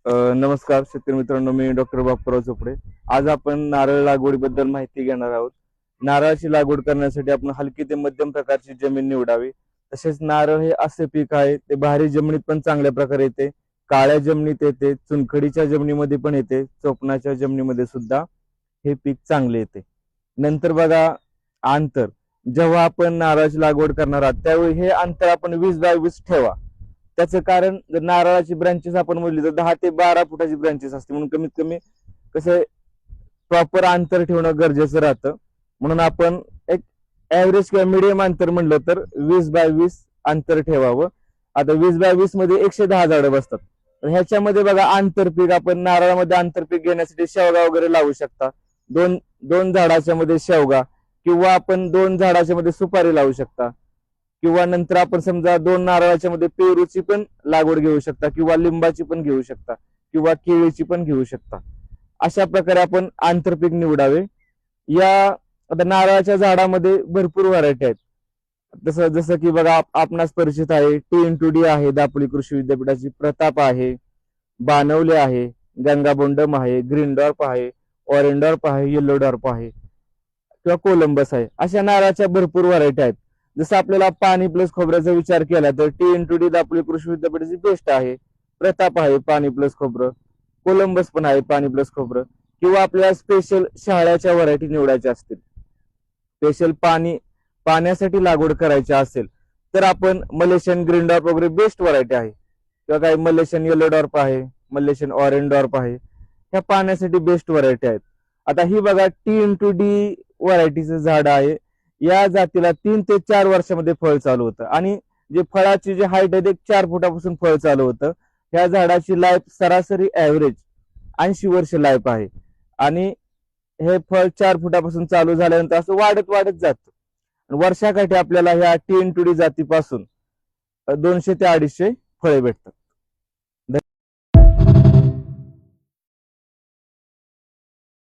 नमस्कार शेतकरी मित्रांनो, मी डॉक्टर बापूराव चोपडे. आज आपण नारळ लागवडीबद्दल माहिती घेणार आहोत. नारळाची लागवड करण्यासाठी आपण हलकी ते मध्यम प्रकारची जमीन निवडावी. तसेच नारळ हे असे पीक आहे, ते भारी जमिनीत पण चांगल्या प्रकारे येते, काळ्या जमिनीत येते, चुनखडीच्या जमिनीमध्ये पण येते, चोपणाच्या जमिनीमध्ये सुद्धा हे पीक चांगले येते. नंतर बघा अंतर, जेव्हा आपण नारळाची लागवड करणार आहात त्यावेळी हे अंतर आपण 20 बाय 20 ठेवा. त्याचं कारण, जर नारळाची ब्रांचेस आपण मोजली तर 10 ते 12 फुटाची ब्रांचेस असते, म्हणून कमीत कमी कसं प्रॉपर अंतर ठेवणं गरजेचं राहतं. म्हणून आपण एक ऍव्हरेज किंवा मिडियम अंतर म्हणलं तर 20 बाय 20 अंतर ठेवावं. आता 20 बाय 20 मध्ये 110 झाडं बसतात. ह्याच्यामध्ये बघा आंतरपीक, आपण नारळामध्ये आंतरपीक घेण्यासाठी शेवगा वगैरे लावू शकता. दोन झाडाच्या मध्ये शेवगा, किंवा आपण 2 झाडाच्या मध्ये सुपारी लावू शकता, किंवा नंतर आपण समजा 2 नारळाच्या मध्ये पेरूची पण लागवड घेऊ शकता, किंवा लिंबाची पण घेऊ शकता, किंवा केळीची पण घेऊ शकता. अशा प्रकारे आपण आंतरपीक निवडावे. आता नारळाच्या झाडामध्ये भरपूर व्हरायटी आहेत. जसं की बघा, आपणास परिचित आहे T&D आहे, दापोली कृषी विद्यापीठाची, प्रताप आहे, बानवले आहे, गंगाबोंडम आहे, ग्रीन डॉर्प आहे, ऑरेंज डॉर्प आहे, येलो डॉर्प आहे, किंवा कोलंबस आहे. अशा नारळाच्या भरपूर व्हरायटी आहेत. जसं आपल्याला पाणी प्लस खोबऱ्याचा विचार केला तर T&D दापोली कृषी विद्यापीठाची बेस्ट आहे, प्रताप आहे पाणी प्लस खोबरं, कोलंबस पण आहे पाणी प्लस खोबरं. किंवा आपल्याला स्पेशल शहाळ्याच्या व्हरायटी निवडायच्या असतील, स्पेशल पाण्यासाठी लागवड करायची असेल तर आपण मलेशियन ग्रीन डॉर्प वगैरे बेस्ट व्हरायटी आहे, किंवा काही मलेशियन येलो डॉर्प आहे, मलेशियन ऑरेंज डॉर्प आहे, ह्या पाण्यासाठी बेस्ट व्हरायटी आहेत. आता ही बघा T&D व्हरायटीचं झाड आहे. या जातीला 3 ते 4 वर्षामध्ये फळ चालू होतं, आणि जे फळाची जे हाईट आहे ते 4 फुटापासून फळ चालू होतं. ह्या झाडाची लाईफ सरासरी ऍव्हरेज 80 वर्ष लाईफ आहे, आणि हे फळ 4 फुटापासून चालू झाल्यानंतर असं वाढत वाढत जातं. वर्षाकाठी आपल्याला ह्या T&D जातीपासून 200 ते 250 फळे भेटतात.